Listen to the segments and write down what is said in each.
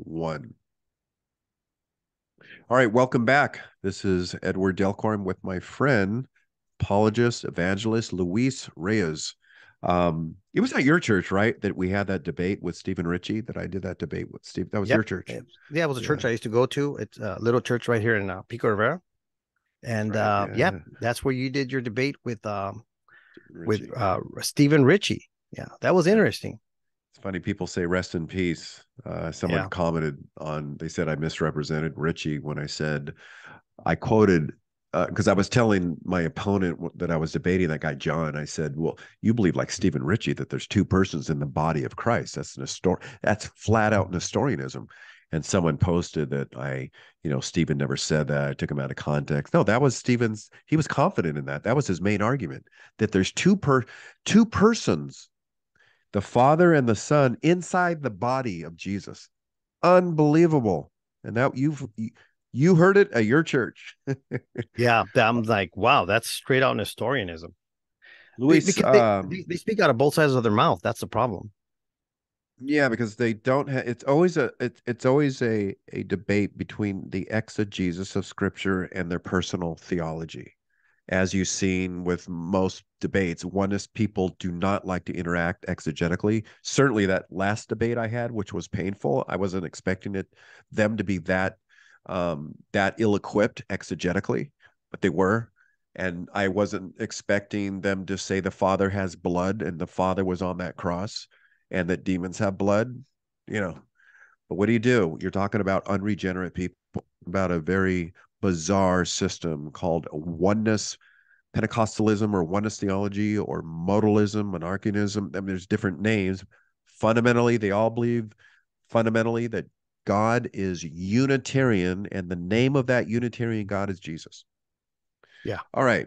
One. All right, welcome back. This is Edward Dalcour. I'm with my friend, apologist, evangelist Luis Reyes. It was at your church, right? That we had that debate with Stephen Ritchie, that I did that debate with Steve. That was Yep. your church. Yeah, it was a Yeah, church I used to go to. It's a little church right here in Pico Rivera. that's And right. yeah, Yeah, that's where you did your debate Stephen with Ritchie. Stephen Ritchie. Yeah, that was Yeah. interesting. It's funny, people say rest in peace. Someone Yeah. commented on, they said I misrepresented Ritchie when I said, I quoted, because I was telling my opponent that I was debating, that guy John. I said, "Well, you believe like Stephen Ritchie that there's two persons in the body of Christ. That's flat out Nestorianism." And someone posted that Stephen never said that. I took him out of context. No, that was Stephen's. He was confident in that. That was his main argument, that there's two persons, the Father and the Son, inside the body of Jesus. Unbelievable. And that you heard it at your church. Yeah. I'm like, wow, that's straight out Nestorianism. Luis, Because they speak out of both sides of their mouth. That's the problem. yeah, because they don't have, it's always a debate between the exegesis of scripture and their personal theology. As you've seen with most debates, oneness people do not like to interact exegetically. Certainly that last debate I had, which was painful, I wasn't expecting them to be that ill-equipped exegetically, but they were. And I wasn't expecting them to say the Father has blood and the Father was on that cross and that demons have blood, you know. But what do? You're talking about unregenerate people, about a very bizarre system called oneness Pentecostalism or oneness theology or modalism, monarchianism. I mean, there's different names. Fundamentally, they all believe fundamentally that God is Unitarian, and the name of that Unitarian God is Jesus. Yeah. All right.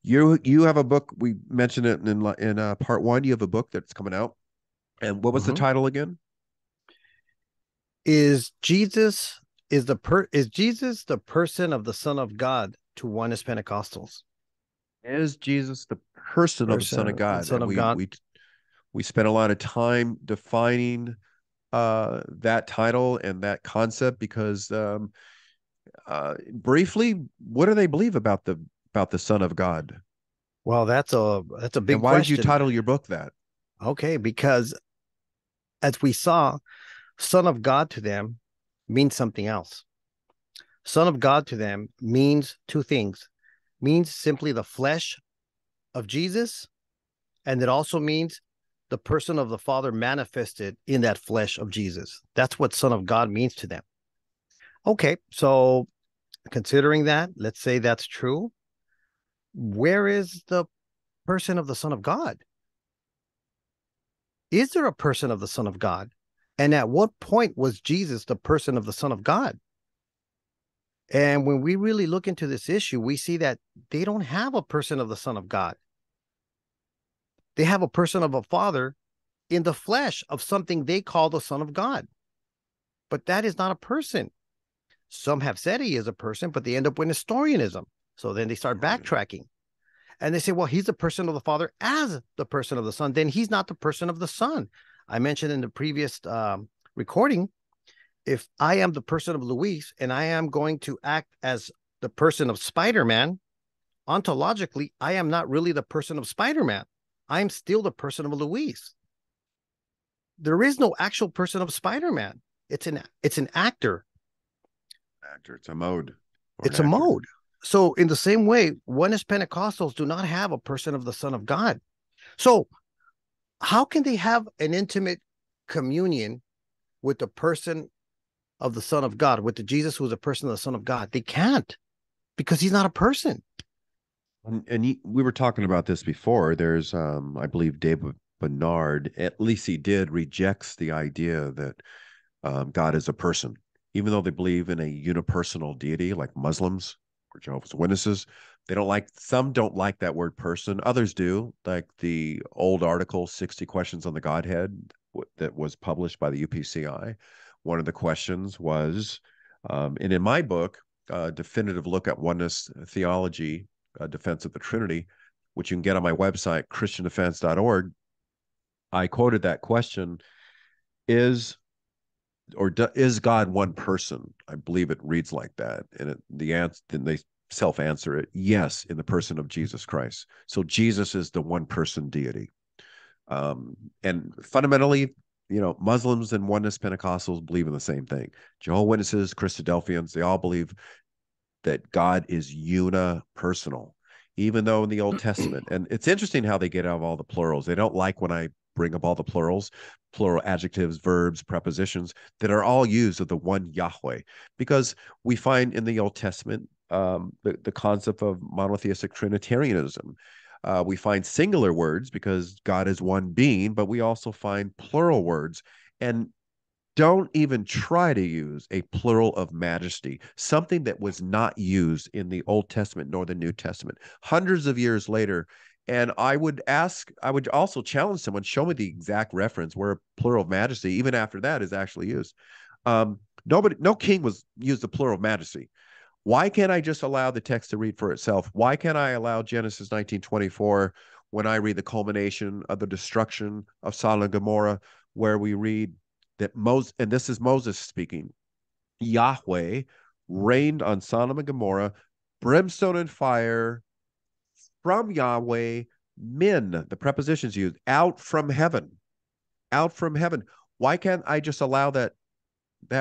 You have a book. We mentioned it in part one. You have a book that's coming out. And what was the hmm title again? Is Jesus is Jesus the person of the Son of God to oneness Pentecostals? Is Jesus the person of the Son of Person, the God? Son And of we God. we we spent a lot of time defining that title and that concept because briefly, what do they believe about the Son of God? Well, that's a And big why did you question. title your book that? Okay, because as we saw, Son of God to them means something else. Son of God to them means two things. Means simply the flesh of Jesus, and it also means the person of the Father manifested in that flesh of Jesus. That's what Son of God means to them. Okay, so considering that, let's say that's true. Where is the person of the Son of God? Is there a person of the Son of God? And at what point was Jesus the person of the Son of God? And when we really look into this issue, we see that they don't have a person of the Son of God. They have a person of a Father in the flesh of something they call the Son of God. But that is not a person. Some have said he is a person, but they end up with Nestorianism. So then they start backtracking and they say, well, he's the person of the Father as the person of the Son. Then he's not the person of the Son. I mentioned in the previous recording, if I am the person of Luis and I am going to act as the person of Spider-Man, ontologically, I am not really the person of Spider-Man. I'm still the person of Luis. There is no actual person of Spider-Man. It's an actor. Actor. It's a mode or an It's a actor. mode. So in the same way, oneness Pentecostals do not have a person of the Son of God. So how can they have an intimate communion with the person of the Son of God, with the Jesus who is a person of the Son of God? They can't, because he's not a person. We were talking about this before. There's, I believe, David Bernard. At least he did rejects the idea that God is a person, even though they believe in a unipersonal deity, like Muslims or Jehovah's Witnesses. Some don't like that word person. Others do, like the old article, 60 Questions on the Godhead, that was published by the UPCI. One of the questions was, and in my book, Definitive Look at Oneness Theology, Defense of the Trinity, which you can get on my website, christiandefense.org, I quoted that question: Is is God one person? I believe it reads like that, and the answer, then they self-answer it, yes, in the person of Jesus Christ. So Jesus is the one person deity. And fundamentally, Muslims and Oneness Pentecostals believe in the same thing. Jehovah's Witnesses, Christadelphians, they all believe that God is unipersonal, even though in the Old Testament, and it's interesting how they get out of all the plurals. They don't like when I bring up all the plurals, plural adjectives, verbs, prepositions that are all used of the one Yahweh, because we find in the Old Testament the concept of monotheistic Trinitarianism. We find singular words because God is one being, but we also find plural words. And don't even try to use a plural of majesty, something that was not used in the Old Testament nor the New Testament. Hundreds of years later, and I would also challenge someone, show me the exact reference where a plural of majesty, even after that, is actually used. No king was used the plural of majesty. Why can't I just allow the text to read for itself? Why can't I allow Genesis 19:24 when I read the culmination of the destruction of Sodom and Gomorrah, where we read that Moses, and this is Moses speaking, Yahweh rained on Sodom and Gomorrah, brimstone and fire from Yahweh, min, the prepositions used, out from heaven, out from heaven. Why can't I just allow that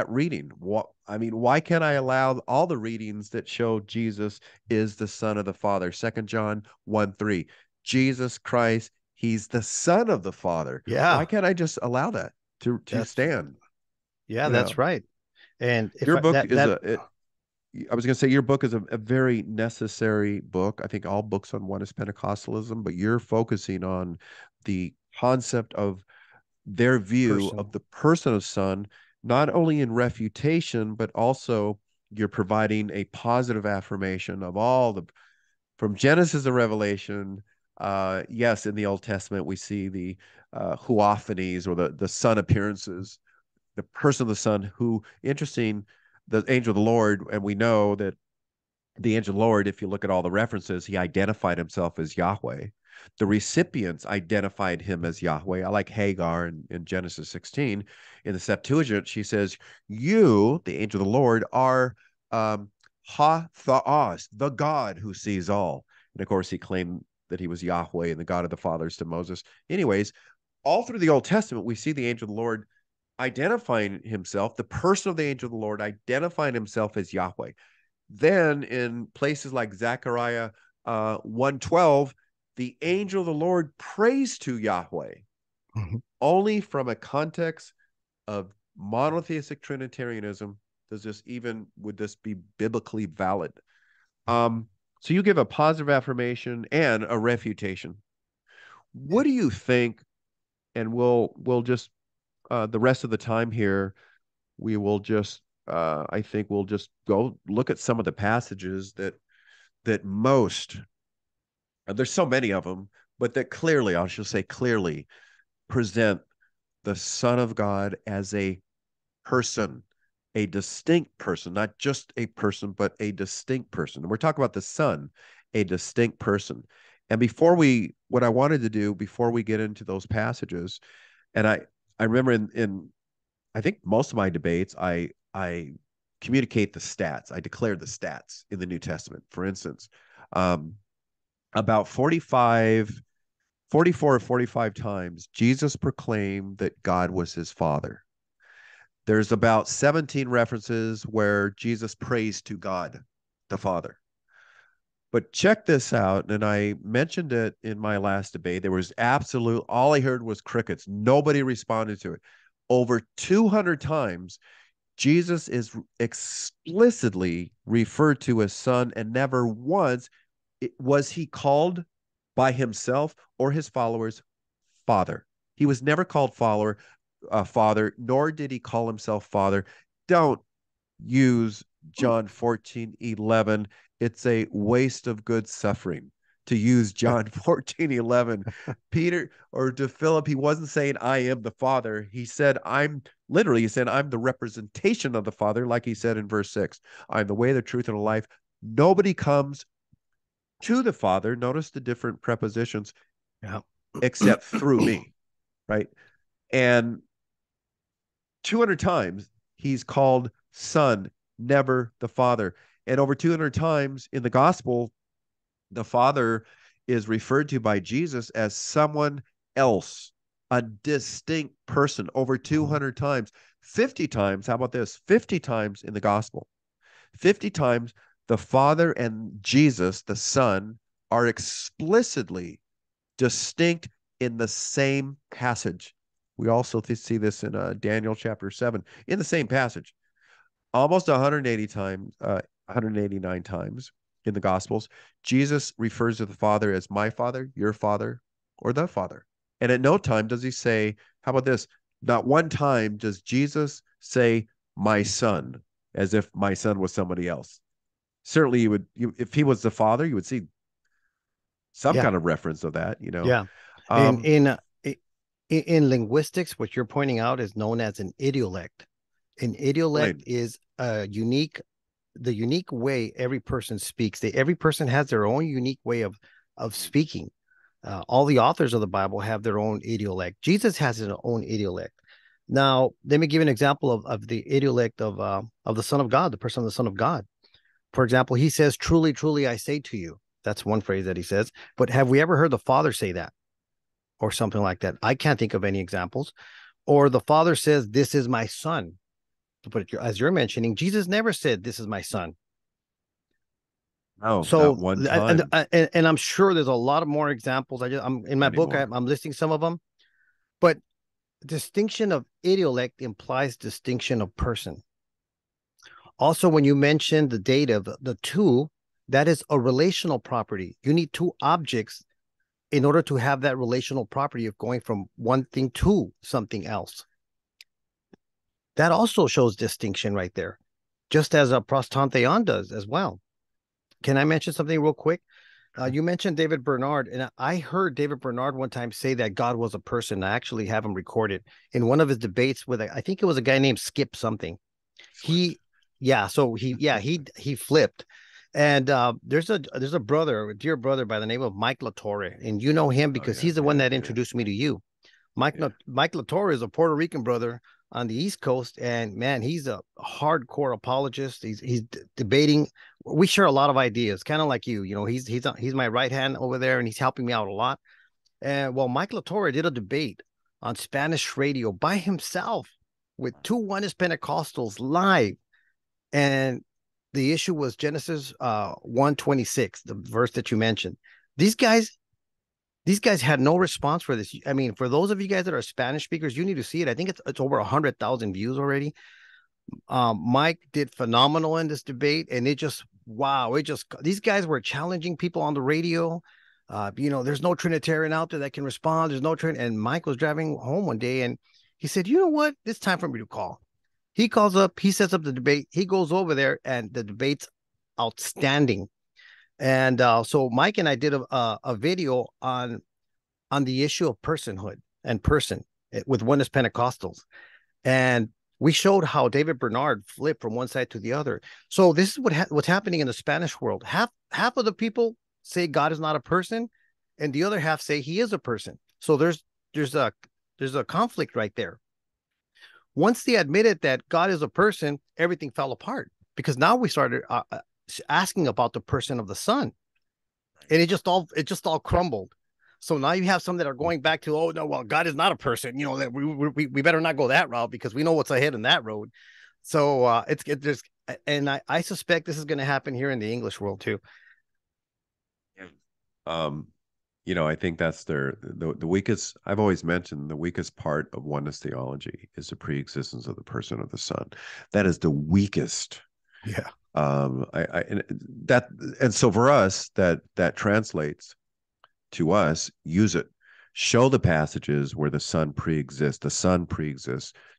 reading? Why can't I allow all the readings that show Jesus is the Son of the Father? 2 John 1:3. Jesus Christ, he's the Son of the Father. Why Yeah, can't I just allow that to that's stand? yeah, Yeah. that's right. And if Your I, book that is that I was going to say your book is a very necessary book. I think all books on Oneness Pentecostalism, but you're focusing on the concept of their view of person, the person of Son, not only in refutation, but also you're providing a positive affirmation of all the from Genesis to Revelation. Yes, in the Old Testament we see the huophanies or the Son appearances, the person of the Son. Who, interesting, the angel of the Lord, and we know that the angel of the Lord, if you look at all the references, he identified himself as Yahweh. The recipients identified him as Yahweh. I like Hagar in Genesis 16. In the Septuagint, she says, "You, the angel of the Lord, are Ha Theos, the God who sees all." And of course, he claimed that he was Yahweh and the God of the fathers to Moses. Anyways, all through the Old Testament, we see the angel of the Lord identifying himself, the person of the angel of the Lord identifying himself as Yahweh. Then in places like Zechariah 1:12, the angel of the Lord prays to Yahweh, Mhm. only from a context of monotheistic Trinitarianism would this be biblically valid? Um, so you give a positive affirmation and a refutation. What do you think? And we'll just the rest of the time here, we will just I think we'll just go look at some of the passages that most, there's so many of them, but that clearly, I should say clearly, present the Son of God as a person, a distinct person, not just a person, but a distinct person. And we're talking about the Son, a distinct person. And what I wanted to do before we get into those passages, and I remember in I think most of my debates, I communicate the stats. I declare the stats in the New Testament. For instance, um, about 44 or 45 times, Jesus proclaimed that God was his father. There's about 17 references where Jesus prays to God, the Father. But check this out, and I mentioned it in my last debate. There was all I heard was crickets. Nobody responded to it. Over 200 times, Jesus is explicitly referred to as son, and never once was he called by himself or his followers father. He was never called father, nor did he call himself father. Don't use John 14:11. It's a waste of good suffering to use John 14:11. Peter, or to Philip, he wasn't saying, I am the Father. He said, he said, I'm the representation of the Father, like he said in verse 6. I'm the way, the truth, and the life. Nobody comes to the Father. Notice the different prepositions, yeah, except through me, right? And 200 times he's called Son, never the Father. And over 200 times in the gospel, the Father is referred to by Jesus as someone else, a distinct person, over 200 times. 50 times, how about this? 50 times in the gospel. 50 times the Father and Jesus, the Son, are explicitly distinct in the same passage. We also see this in Daniel chapter 7, in the same passage. Almost 180 times, 189 times in the Gospels, Jesus refers to the Father as my Father, your Father, or the Father. And at no time does he say, how about this? Not one time does Jesus say, my son, as if my son was somebody else. Certainly, if he was the Father, you would see some Yeah. kind of reference of that, Yeah. In Um, in uh, in linguistics, what you're pointing out is known as an idiolect. An idiolect Explain. is the unique way every person speaks. Every person has their own unique way of speaking. All the authors of the Bible have their own idiolect. Jesus has his own idiolect. Now, let me give you an example of the idiolect of the Son of God, the person of the Son of God. For example, he says, "Truly, truly, I say to you." That's one phrase that he says. But have we ever heard the Father say that or something like that? I can't think of any examples. Or the Father says, "This is my Son." But as you're mentioning, Jesus never said, "This is my Son." No, not So, one and, time. and I'm sure there's a lot of more examples. I'm in my Many book. more. I'm listing some of them, but distinction of idiolect implies distinction of person. Also, when you mention the dative, the two, that is a relational property. You need two objects in order to have that relational property of going from one thing to something else. That also shows distinction right there, just as a prostantheon does as well. Can I mention something real quick? You mentioned David Bernard, and I heard David Bernard one time say that God was a person. I actually have him recorded in one of his debates with, I think it was a guy named Skip something. He, yeah, so he flipped, and there's a brother, a dear brother by the name of Mike LaTorre, and you know him Oh because yeah, he's the one yeah, that yeah, introduced me to you. yeah. Mike LaTorre is a Puerto Rican brother on the East Coast, and man, he's a hardcore apologist. He's debating. We share a lot of ideas, kind of like you. You know, he's my right hand over there, and he's helping me out a lot. And well, Mike LaTorre did a debate on Spanish radio by himself with two Oneness Pentecostals live, and the issue was Genesis 1:26, the verse that you mentioned. These guys these guys had no response for this. I mean, for those of you guys that are Spanish speakers, you need to see it. I think it's over 100,000 views already. Mike did phenomenal in this debate, and it just wow, it just these guys were challenging people on the radio. There's no Trinitarian out there that can respond. There's no Trin, and Mike was driving home one day, and he said, "You know what? It's time for me to call." He calls up, he sets up the debate, he goes over there, and the debate's outstanding. And so Mike and I did a video on the issue of personhood and person with Oneness Pentecostals. And we showed how David Bernard flipped from one side to the other. So this is what's happening in the Spanish world. Half of the people say God is not a person, and the other half say he is a person. So there's a conflict right there. Once they admitted that God is a person, everything fell apart because now we started asking about the person of the Son, and it just all crumbled. So now you have some that are going back to, oh no, well, God is not a person. You know that we better not go that route because we know what's ahead in that road. So there's, and I suspect this is going to happen here in the English world too. Um, I think that's the weakest. I've always mentioned the weakest part of oneness theology is the pre-existence of the person of the Son. That is the weakest. Yeah. And so for us, that translates to us. Use it. Show the passages where the Son pre-exists,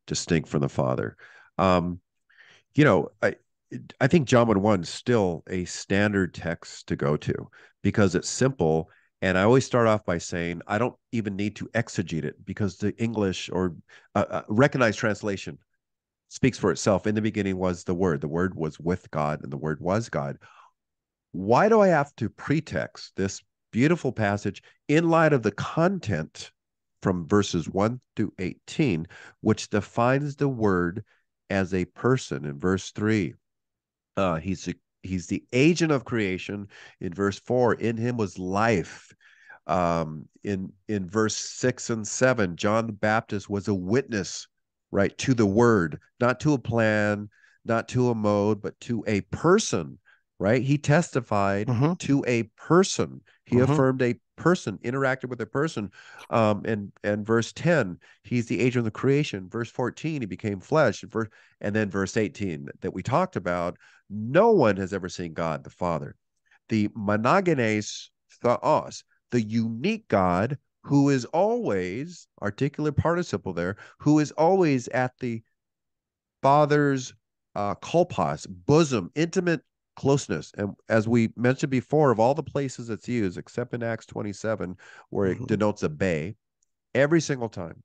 distinct from the Father. Um, I think John 1:1 is still a standard text to go to because it's simple. And I always start off by saying I don't even need to exegete it because the English or recognized translation speaks for itself. In the beginning was the Word. The Word was with God, and the Word was God. Why do I have to pretext this beautiful passage in light of the content from verses 1 through 18, which defines the Word as a person in verse 3. He's the agent of creation in verse 4. In him was life. In verse 6 and 7, John the Baptist was a witness, right, to the word, not to a plan, not to a mode, but to a person, right? He testified Mm-hmm. to a person. He Mm-hmm. affirmed a person, interacted with a person. And verse 10, he's the agent of the creation. Verse 14, he became flesh. And then verse 18 that we talked about, no one has ever seen God the Father. The monogenes theos, the unique God who is always, articulate participle there, who is always at the Father's kolpos, bosom, intimate closeness. And as we mentioned before, of all the places it's used, except in Acts 27, where it Mm-hmm. denotes a bay, every single time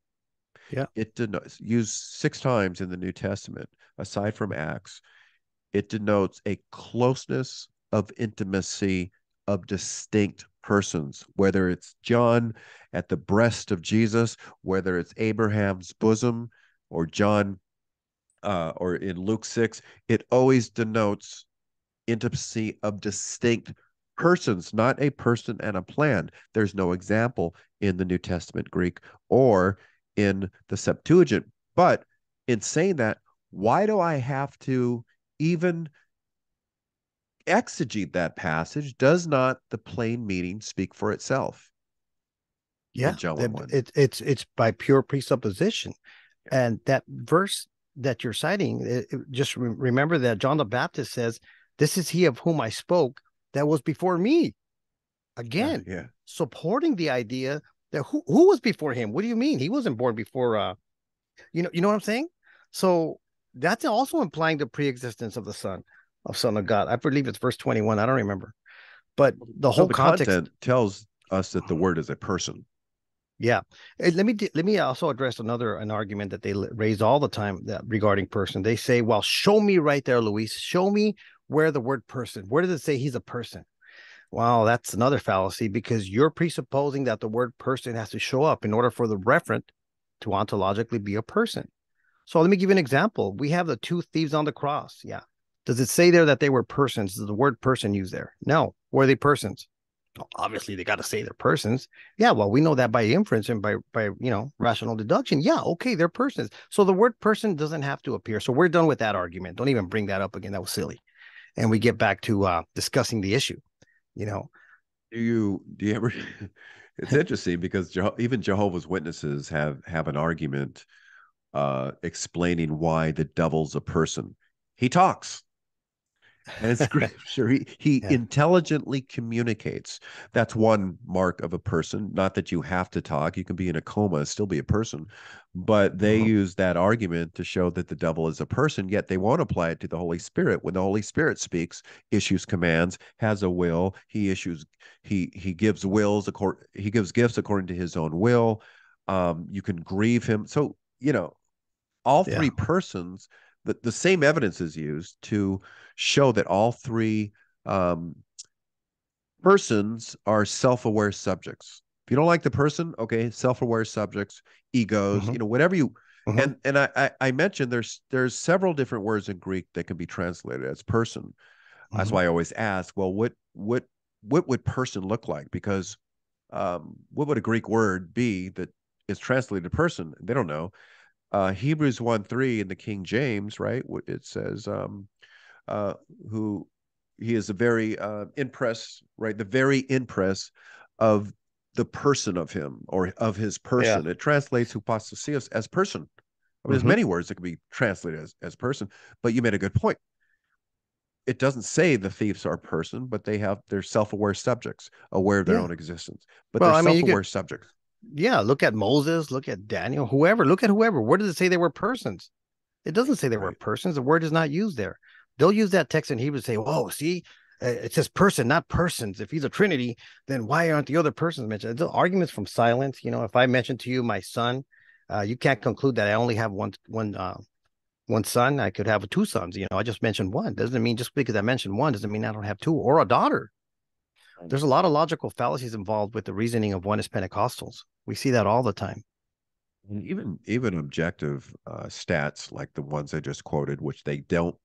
Yeah. it denotes, used 6 times in the New Testament, aside from Acts, it denotes a closeness of intimacy of distinct persons, whether it's John at the breast of Jesus, whether it's Abraham's bosom, or John, or in Luke 6, it always denotes intimacy of distinct persons, not a person and a plan. There's no example in the New Testament Greek or in the Septuagint. But in saying that, why do I have to even exegete that passage? Does not the plain meaning speak for itself Yeah. in John 1? It's by pure presupposition. Yeah. And that verse that you're citing, just remember that John the Baptist says, "This is he of whom I spoke that was before me." Yeah, Again, yeah. supporting the idea that who was before him? What do you mean? He wasn't born before you know what I'm saying? So that's also implying the pre-existence of the Son of God. I believe it's verse 21. I don't remember. But the No, whole the context, content tells us that the word is a person. yeah. Let me also address an argument that they raise all the time that regarding person. They say, "Well, show me right there, Luis. Show me where the word person. Where does it say he's a person?" Well, that's another fallacy because you're presupposing that the word person has to show up in order for the referent to ontologically be a person. So let me give you an example. We have the 2 thieves on the cross. Yeah. Does it say there that they were persons? Is the word person used there? No. Were they persons? Well, obviously, they got to say they're persons. Yeah. Well, we know that by inference and by rational deduction. Yeah. Okay, they're persons. So the word person doesn't have to appear. So we're done with that argument. Don't even bring that up again. That was silly. And we get back to discussing the issue. You know. Do you ever it's interesting because even Jehovah's Witnesses have an argument explaining why the devil's a person. He talks. And in scripture, he Yeah. intelligently communicates. That's one mark of a person. Not that you have to talk. You can be in a coma and still be a person. But they Mm-hmm. use that argument to show that the devil is a person, yet they won't apply it to the Holy Spirit. When the Holy Spirit speaks, issues commands, has a will, he gives he gives gifts according to his own will. You can grieve him. So, all Yeah. three persons, the same evidence is used to show that all three um, persons are self-aware subjects. If you don't like the person, okay, self-aware subjects, egos, Mm-hmm. whatever you. Mm-hmm. And I mentioned there's several different words in Greek that can be translated as person. That's Mm-hmm. why I always ask, well, what would person look like? Because what would a Greek word be that is translated person? They don't know. Hebrews 1:3 in the King James, right? It says, uh, who he is a very impress, right? The very impress of the person of him or of his Yeah. person. It translates hypostasios as person. I mean, there's Mm-hmm. many words that can be translated as person, but you made a good point. It doesn't say the thieves are a person, but they're self-aware subjects, aware of their Yeah. own existence. But Well, they're I mean, you self-aware could, subjects. yeah, look at Moses, look at Daniel, whoever, look at whoever. Where does it say they were persons? It doesn't say they were Right. persons. The word is not used there. They'll use that text in Hebrew to say, "Oh, see, it says person, not persons. If he's a Trinity, then why aren't the other persons mentioned?" The arguments from silence. If I mention to you my son, you can't conclude that I only have one son. I could have 2 sons. I just mentioned one. Doesn't mean just because I mentioned one doesn't mean I don't have two or a daughter. There's a lot of logical fallacies involved with the reasoning of oneness Pentecostals. We see that all the time. And even objective stats like the ones I just quoted, which they don't.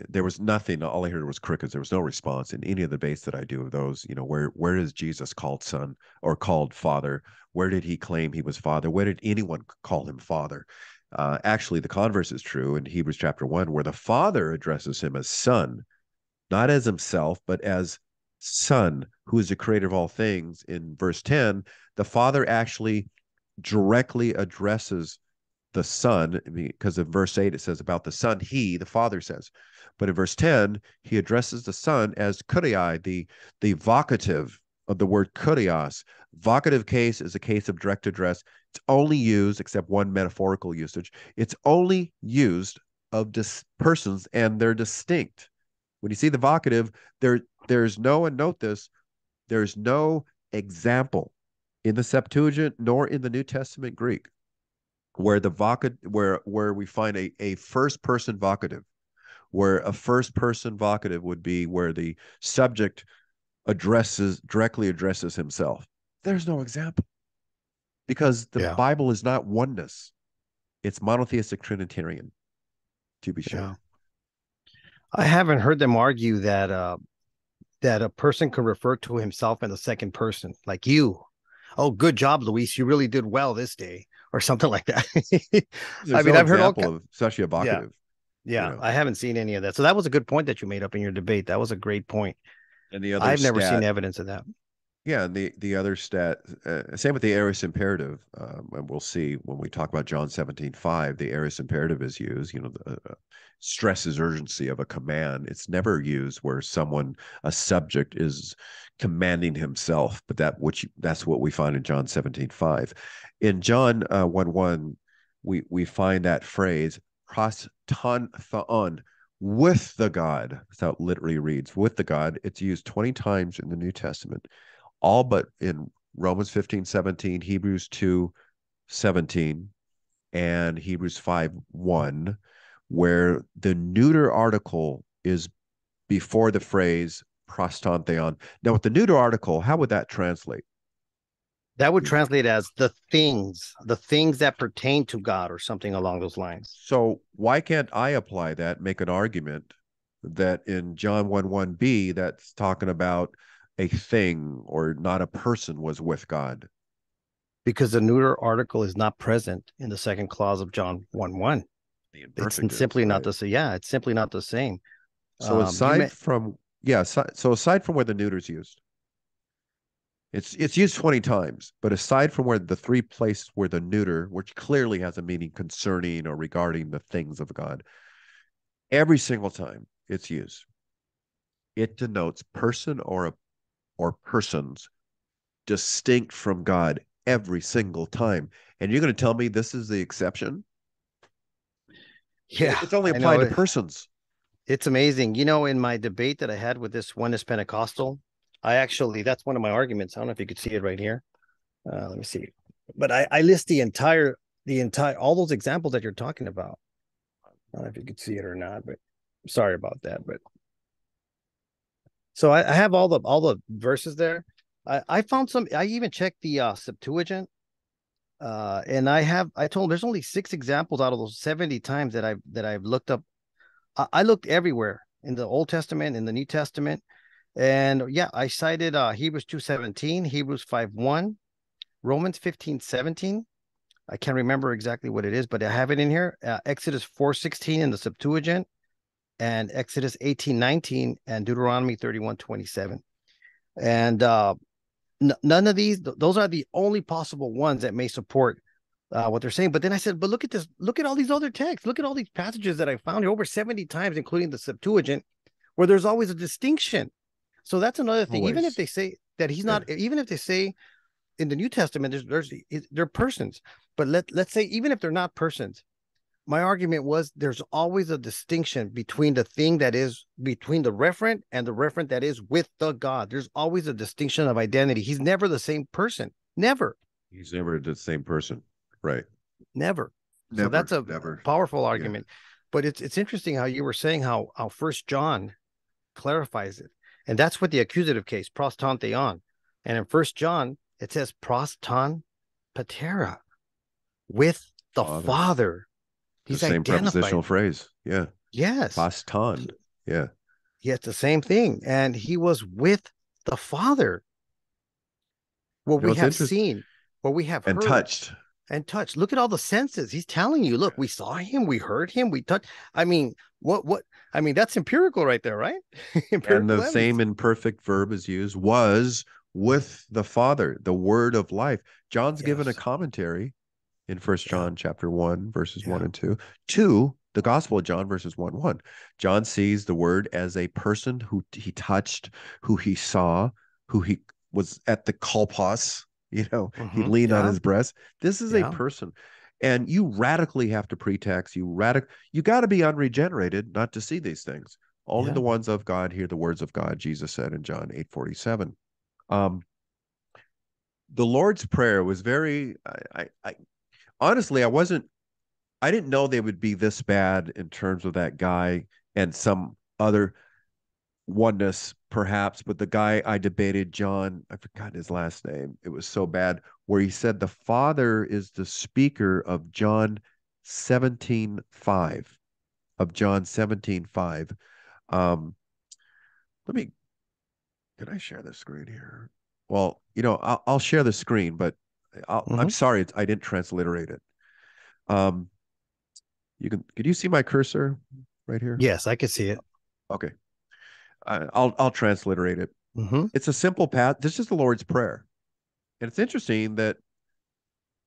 There was nothing. All I heard was crickets. There was no response in any of the debates that I do of those. Where is Jesus called son or called father? Where did he claim he was father? Where did anyone call him father? Actually, the converse is true in Hebrews chapter 1, where the Father addresses him as son, not as himself, but as son, who is the creator of all things. In verse 10, the Father actually directly addresses the Son, because in verse 8 it says about the Son, he, the Father, says. But in verse 10, he addresses the Son as kuriai, the vocative of the word kurios. Vocative case is a case of direct address. It's only used, except one metaphorical usage, it's only used of persons, and they're distinct. When you see the vocative, there's no, and note this, there's no example in the Septuagint nor in the New Testament Greek where the vocative, where we find a first person vocative, where a first person vocative would be where the subject directly addresses himself. There's no example, because the Yeah. Bible is not oneness. It's monotheistic Trinitarian, to be sure. Yeah. I haven't heard them argue that a person can refer to himself in the second person, like you. Oh, good job, Luis. You really did well this day, or something like that. I There's mean, no I've heard all. example of such a Yeah, vocative, you yeah. know. I haven't seen any of that. So that was a good point that you made up in your debate. That was a great point. And the other I've never seen stat, evidence of that. yeah, and the other stat, same with the aorist imperative, and we'll see when we talk about John 17:5, the aorist imperative is used. The stresses urgency of a command. It's never used where a subject, is commanding himself, but that's what we find in John 17:5. In John 1:1, we find that phrase pros ton theon, with the God. That's how it literally reads, with the God. It's used 20 times in the New Testament, all but in Romans 15:17, Hebrews 2:17, and Hebrews 5:1, where the neuter article is before the phrase prostantheon. Now, with the neuter article, how would that translate? That would translate as the things that pertain to God, or something along those lines. So why can't I apply that, make an argument that in John 1:1b, that's talking about a thing or not a person was with God? Because the neuter article is not present in the second clause of John 1:1. The It's imperfect is, simply not right? the same. Yeah, it's simply not the same. So You aside meant from yeah, so aside from where the neuter's used, it's used 20 times, but aside from where the three places where the neuter, which clearly has a meaning concerning or regarding the things of God, every single time it's used, it denotes person or persons distinct from God every single time. And you're going to tell me this is the exception? yeah, It's only I know applied to it. persons. It's amazing. In my debate that I had with this Oneness Pentecostal, that's one of my arguments. I don't know if you could see it right here. Let me see. But I list all those examples that you're talking about. I don't know if you could see it or not, but sorry about that. But so I have all the verses there. I found some. I even checked the Septuagint, and I told him there's only 6 examples out of those 70 times that I've looked up. I looked everywhere in the Old Testament, in the New Testament, and yeah, I cited Hebrews 2:17, Hebrews 5:1, Romans 15:17. I can't remember exactly what it is, but I have it in here. Exodus 4:16 in the Septuagint, and Exodus 18:19, and Deuteronomy 31:27. And none of those are the only possible ones that may support what they're saying. But then I said, but look at this, look at all these other texts, look at all these passages that I found here over 70 times, including the Septuagint, where there's always a distinction. So that's another thing. Even if Always. they say that he's Yeah. not, even if they say in the New Testament, they're persons, but let's say even if they're not persons, my argument was there's always a distinction between the thing that is between the referent and the referent that is with the God. There's always a distinction of identity. He's never the same person. Never, He's never the same person. Right. never. So Never, that's a never. powerful Yeah. argument. But it's interesting how you were saying how First John clarifies it. And that's what the accusative case, proston theon. And in First John, it says proston patera. with the Father. Father. The He's same identified. prepositional phrase. Yeah. Yes. Pastan. Yeah. Yes, the same thing. And he was with the Father. What we It's have interesting. seen, what we have And heard touched. and touched. Look at all the senses. He's telling you, look, we saw him, we heard him, we touched. I mean, I mean, that's empirical right there, right? And Empirical the evidence. same imperfect verb is used, was with the Father, the word of life. John's given a Yes. commentary in First Yeah. John chapter 1, verses 1 Yeah. and 2, to the Gospel of John, verses 1, 1. John sees the word as a person who he touched, who he saw, who he was at the kolpos, he leaned on Yeah. his breast. This is a Yeah. person. And you radically have to pretext, you got to be unregenerated not to see these things. Only Yeah. the ones of God hear the words of God, Jesus said in John 8:47. Um, the Lord's Prayer was very, I honestly, I didn't know they would be this bad in terms of that guy and some other oneness, perhaps, but the guy I debated, John, I forgot his last name. It was so bad, where he said the Father is the speaker of John 17:5, of John 17:5. Um, let me, can I share the screen here? Well, I'll share the screen, but I'm hmm sorry, I didn't transliterate it. Um, could you see my cursor right here? Yes, I could see it. Okay. I'll transliterate it. hmm It's a simple path. This is the Lord's Prayer. And it's interesting that,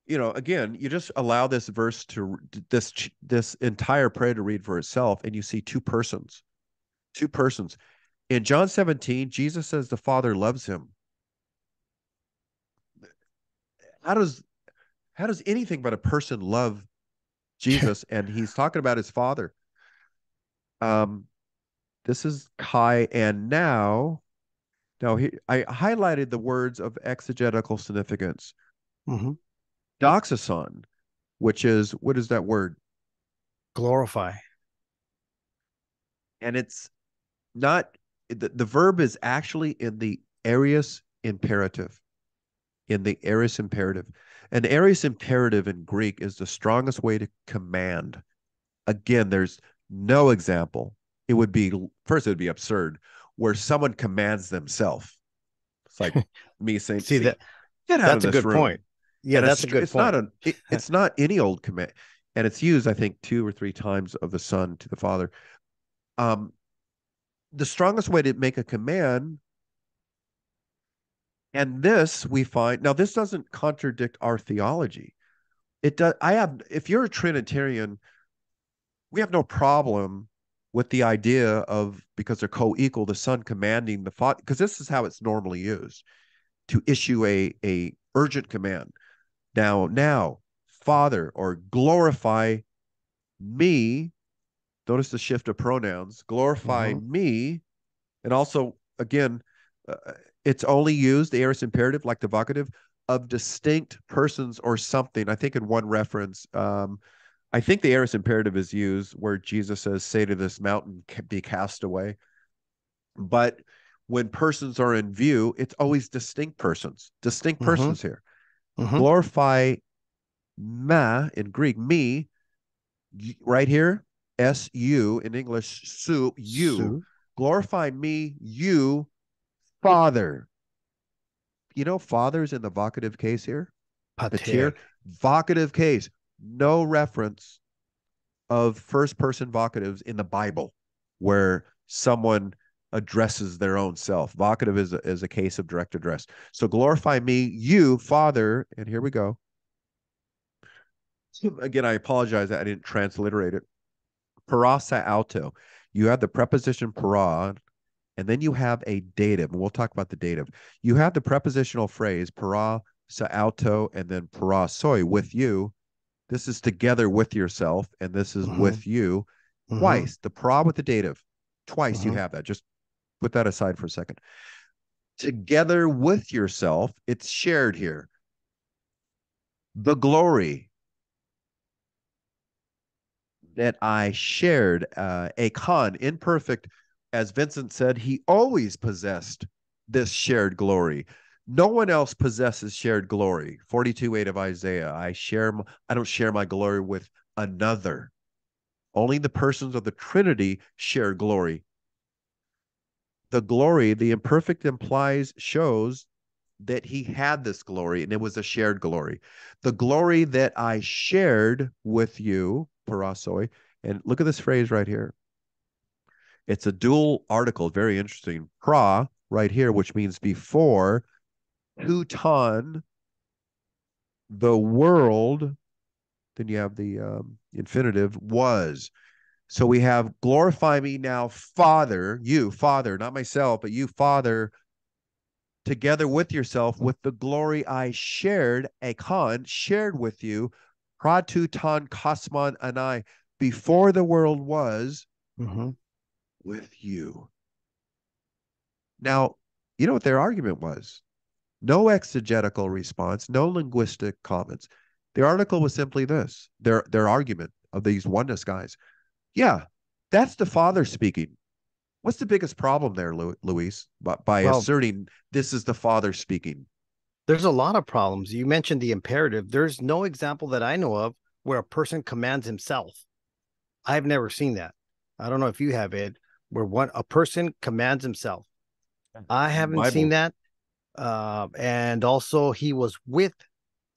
again, you just allow this verse to this entire prayer to read for itself, and you see two persons. Two persons. In John 17, Jesus says the Father loves him. How does how does anything but a person love Jesus? And he's talking about his Father. Um, this is Kai, and I highlighted the words of exegetical significance. hmm Doxason, which is, what is that word? Glorify. And it's not, the verb is actually in the aorist imperative. In the aorist imperative. An aorist imperative in Greek is the strongest way to command. Again, there's no example. It would be, first, it would be absurd, where someone commands themselves. It's like me saying, See see, that get out of that's a this good point. room. Yeah, And that's a good point. it's not any old command. And it's used, I think, two or three times of the Son to the Father. Um, the strongest way to make a command, and this we find, now this doesn't contradict our theology. It does. If you're a Trinitarian, we have no problem with the idea of, because they're co-equal, the Son commanding the Father, because this is how it's normally used, to issue a urgent command. Now, Father, or glorify me. Notice the shift of pronouns. Glorify hmm me. And also, again, it's only used, the aorist imperative, like the vocative, of distinct persons or something. I think in one reference, I think the aorist imperative is used where Jesus says, say to this mountain, be cast away. But when persons are in view, it's always distinct hmm persons here. hmm Glorify me in Greek, me, right here, S-U, in English, su, you. Sue. Glorify me, you, Father. Father's in the vocative case here. Pater. Pater, vocative case. No reference of first person vocatives in the Bible where someone addresses their own self. Vocative is a case of direct address. So glorify me, you, Father, and here we go. Again, I apologize that I didn't transliterate it. Para sa auto. You have the preposition para, and then you have a dative, and we'll talk about the dative. You have the prepositional phrase para sa auto, and then para soy, with you. This is together with yourself, and this is hmm with you. hmm Twice, the para with the dative. Twice you hmm have that. Just put that aside for a second. Together with yourself, it's shared here. The glory that I shared, a con, imperfect, as Vincent said, he always possessed this shared glory. No one else possesses shared glory. 42:8 of Isaiah. I don't share my glory with another. Only the persons of the Trinity share glory. The glory, the imperfect implies, shows that he had this glory and it was a shared glory. The glory that I shared with you, parasoi, and look at this phrase right here. It's a dual article, very interesting. Pra, right here, which means before, huton, the world, then you have the infinitive, was. So we have glorify me now, Father, you, Father, not myself, but you, Father, together with yourself, with the glory I shared, ekon, shared with you, pratuton kosmon anai, before the world was, with you. Now, you know what their argument was? No exegetical response, no linguistic comments. The article was simply this, their argument of these oneness guys. Yeah, that's the Father speaking. What's the biggest problem there, Luis, by Well, asserting this is the Father speaking? there's a lot of problems. You mentioned the imperative. There's no example that I know of where a person commands himself. I've never seen that. I don't know if you have it, where a person commands himself. I haven't seen Bible. that. And also he was with,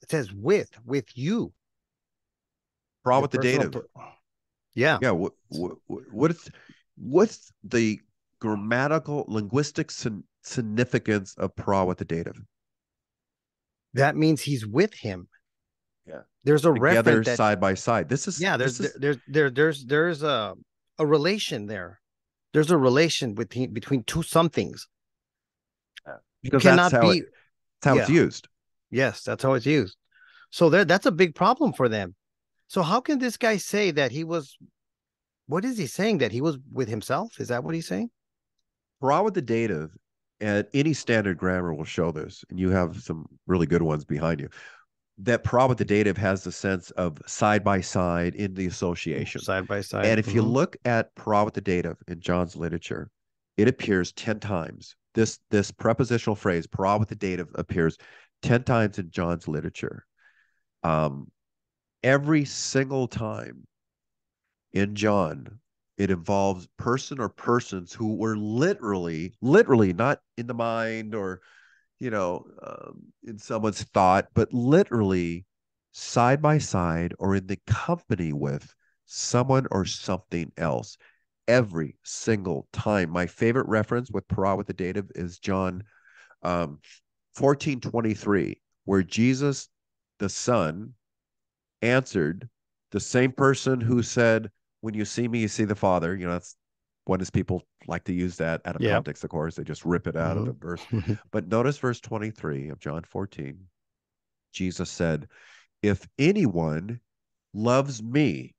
it says with you, Problem the with the personal. dative. Yeah. Yeah. What's the grammatical linguistic significance of pra with the dative? That means he's with him. Yeah. There's a Together reference that, side by side. This is yeah, this is there's a relation there. There's a relation between two somethings. You because that's cannot how be, it's yeah, used. yes, that's how it's used. So that's a big problem for them. So how can this guy say that he was, what is he saying? That he was with himself? Is that what he's saying? Pra with the dative, and any standard grammar will show this, and you have some really good ones behind you. That pra with the dative has the sense of side by side in the association. Side by side. And if you look at pra with the dative in John's literature, it appears 10 times. This prepositional phrase, pra with the dative, appears 10 times in John's literature. Every single time in John, it involves person or persons who were literally not in the mind or, in someone's thought, but literally side by side or in the company with someone or something else every single time. My favorite reference with para with the dative is John 14:23, where Jesus, the Son, answered the same person who said, when you see me, you see the Father. That's oneness people like to use that out of Yeah. context, of course. They just rip it out of the verse. But notice verse 23 of John 14. Jesus said, if anyone loves me,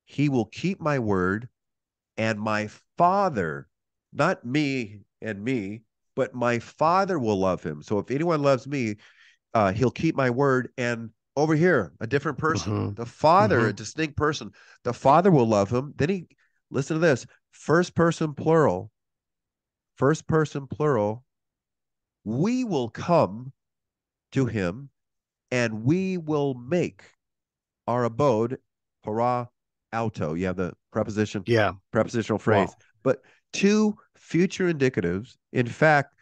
he will keep my word, and my Father, not me and me, but my Father will love him. So if anyone loves me, he'll keep my word. And over here, a different person, the Father, a distinct person, the Father will love him. Then listen to this, first person plural, we will come to him and we will make our abode, para auto. You have the Yeah. prepositional phrase, Wow. but two future indicatives, in fact,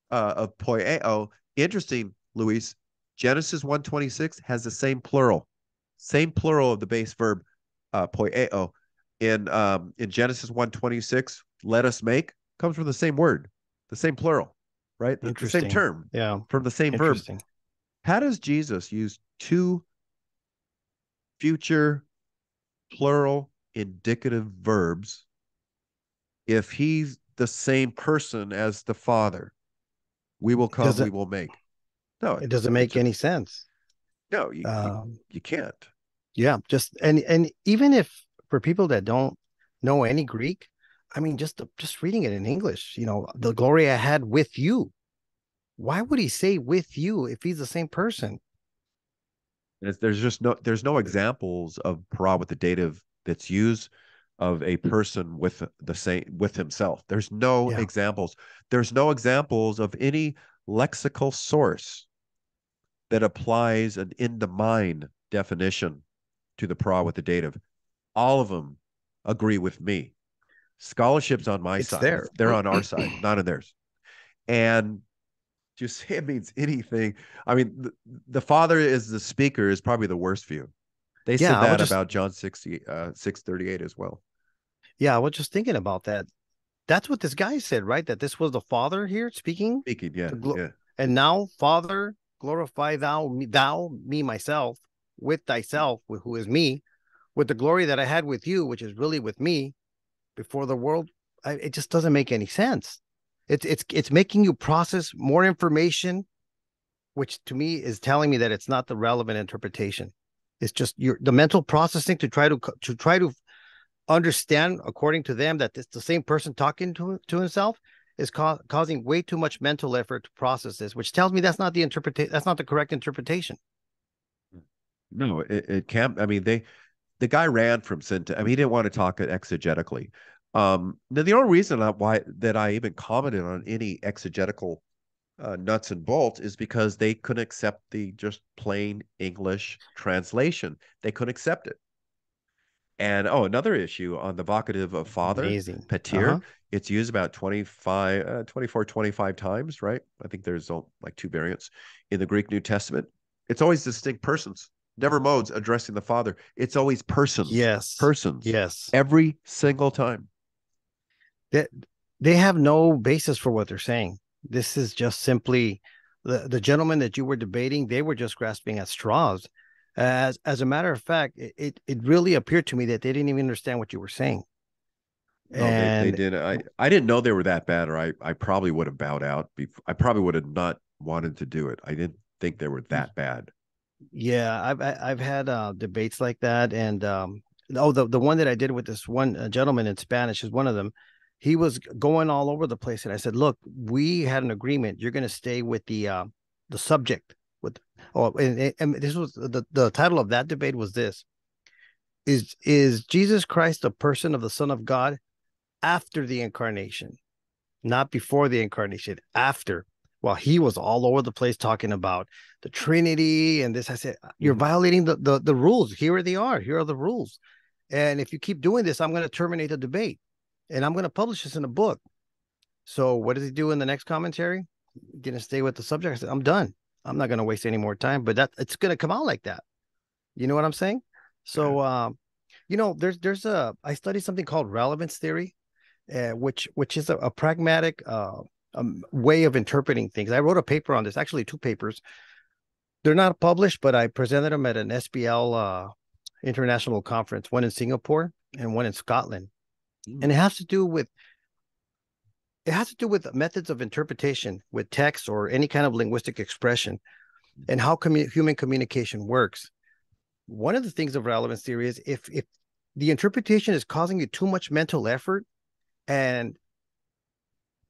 of poieo. Interesting, Luis. Genesis 1:26 has the same plural of the base verb poieo. In Genesis 1:26, let us make comes from the same word, the same plural, right? The same Interesting. term Yeah. from the same verb. Interesting. How does Jesus use two future plural indicative verbs if he's the same person as the Father? We will It come, we doesn't will make. No, it doesn't it make just any sense. no, Um, you can't. yeah, just and even if for people that don't know any Greek, I mean just reading it in English, the glory I had with you. Why would he say with you if he's the same person? There's no examples of para with the dative that's used of a person with the same with himself. There's no Yeah. examples. There's no examples of any lexical source that applies an in the mind definition to the pra with the dative, all of them agree with me. Scholarship's on my It's side. there. They're on our side, not on theirs. And to say it means anything, I mean, the Father is the speaker is probably the worst view. They Yeah, said I was that just about John 60, 6:38 as well. yeah, I was just thinking about that. That's what this guy said, right? That this was the Father here speaking. Speaking, yeah, To glo- yeah. and now, Father, glorify me, myself, with thyself, who is me, with the glory that I had with you, which is really with me before the world. It just doesn't make any sense. It's making you process more information, which to me is telling me that it's not the relevant interpretation. It's just the mental processing to try to understand, according to them, that it's the same person talking to himself is causing way too much mental effort to process this, which tells me that's not the interpretation. That's not the correct interpretation. No, it can't. I mean, the guy ran from sin to, I mean, he didn't want to talk it exegetically. Now the only reason why that I even commented on any exegetical nuts and bolts is because they couldn't accept the just plain English translation. They couldn't accept it. And another issue on the vocative of father, Amazing. pater, Uh-huh. it's used about 25, 24, 25 times, right? I think there's like two variants in the Greek New Testament. It's always distinct persons, never modes addressing the father. It's always persons, Yes. persons, Yes. every single time. That they have no basis for what they're saying. This is just simply the gentleman that you were debating, they were just grasping at straws. As a matter of fact, it really appeared to me that they didn't even understand what you were saying. No, they And didn't. I didn't know they were that bad, or I probably would have bowed out. I probably would have not wanted to do it. I didn't think they were that bad. yeah, I've had debates like that, and the one that I did with this one gentleman in Spanish is one of them. He was going all over the place, and I said, "Look, we had an agreement. You're going to stay with the subject." With and this was the title of that debate was this: Is Jesus Christ a person of the Son of God after the incarnation, not before the incarnation, after? Well, he was all over the place talking about the Trinity and this. I said, you're violating the rules. Here they are. Here are the rules. And if you keep doing this, I'm going to terminate the debate and I'm going to publish this in a book. So what does he do in the next commentary? Going to stay with the subject. I said, I'm done. I'm not going to waste any more time, but that it's going to come out like that. You know what I'm saying? Yeah. So, there's I studied something called relevance theory, which is a pragmatic way of interpreting things. I wrote a paper on this, actually two papers. They're not published, but I presented them at an SBL international conference, one in Singapore and one in Scotland. And it has to do with methods of interpretation with text or any kind of linguistic expression and how human communication works. One of the things of relevance theory is if the interpretation is causing you too much mental effort and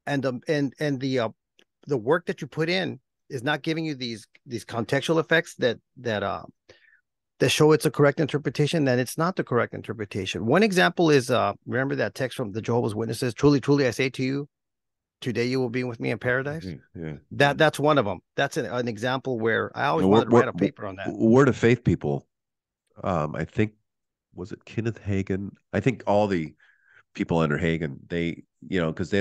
the work that you put in is not giving you these contextual effects that show it's a correct interpretation, then it's not the correct interpretation. One example is remember that text from the Jehovah's Witnesses, truly, truly I say to you, today you will be with me in paradise. Yeah. That's one of them. That's an example where I always No, wanted to write a paper on that. word of faith people. I think was it Kenneth Hagin? I think all the people under Hagin, they, because they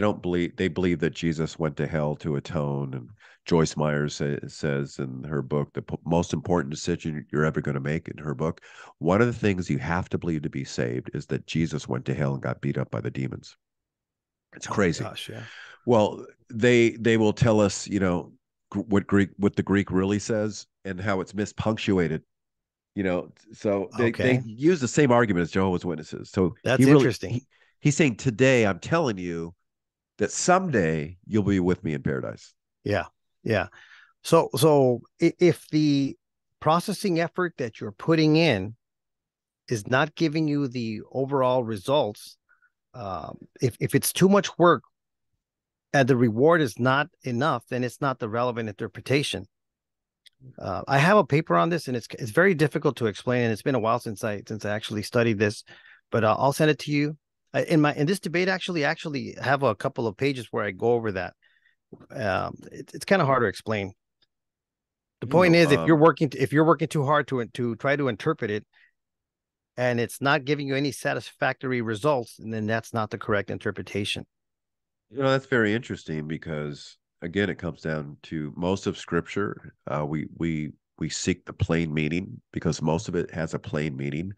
believe that Jesus went to hell to atone. And Joyce Meyer says in her book, the most important decision you're ever going to make in her book, one of the things you have to believe to be saved is that Jesus went to hell and got beat up by the demons. It's Oh my crazy. gosh, yeah. Well, they will tell us, what the Greek really says and how it's mispunctuated. So they Okay, use the same argument as Jehovah's Witnesses. So that's interesting. he's saying today I'm telling you that someday you'll be with me in paradise. Yeah, yeah. So if the processing effort that you're putting in is not giving you the overall results, if it's too much work and the reward is not enough, then it's not the relevant interpretation. I have a paper on this, and it's very difficult to explain, and it's been a while since I actually studied this, but I'll send it to you. In this debate, actually have a couple of pages where I go over that, It's kind of hard to explain. The You point know, is, if you're working too hard to try to interpret it, and it's not giving you any satisfactory results, then that's not the correct interpretation. that's very interesting because again, it comes down to most of Scripture. We seek the plain meaning because most of it has a plain meaning.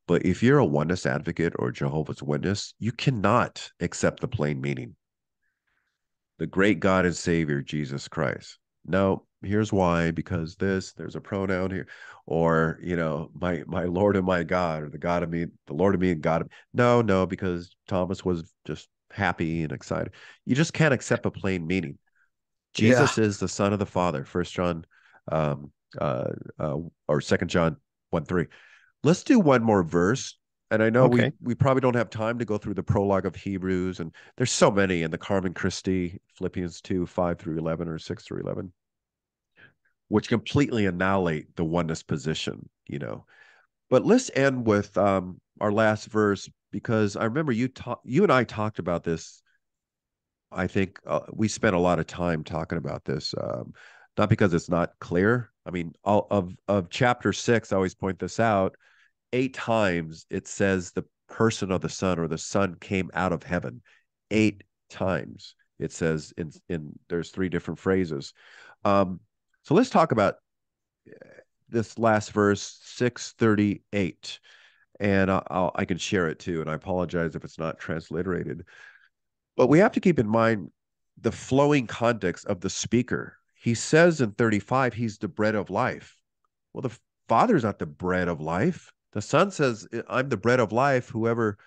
But if you're a oneness advocate or Jehovah's Witness, you cannot accept the plain meaning. The great God and Savior, Jesus Christ. No, here's why, because there's a pronoun here, or my Lord and my God, or the God of me, the Lord of me and God of me. No, because Thomas was just happy and excited. You just can't accept a plain meaning. Yeah. Jesus is the Son of the Father, First John um uh, or Second John 1:3. Let's do one more verse. And I know we Okay. we probably don't have time to go through the prologue of Hebrews, and there's so many in the Carmen Christi, Philippians 2:5 through 11 or 6 through 11, which completely annihilate the oneness position. But let's end with our last verse because I remember you and I talked about this. I think we spent a lot of time talking about this, not because it's not clear. I mean, all of chapter 6, I always point this out. 8 times it says the person of the Son or the Son came out of heaven. 8 times it says in there's 3 different phrases. Um, so let's talk about this last verse, 638, and I can share it too. And I apologize if it's not transliterated, but we have to keep in mind the flowing context of the speaker. He says in 35, he's the bread of life. Well, the Father's not the bread of life. The Son says, "I'm the bread of life. Whoever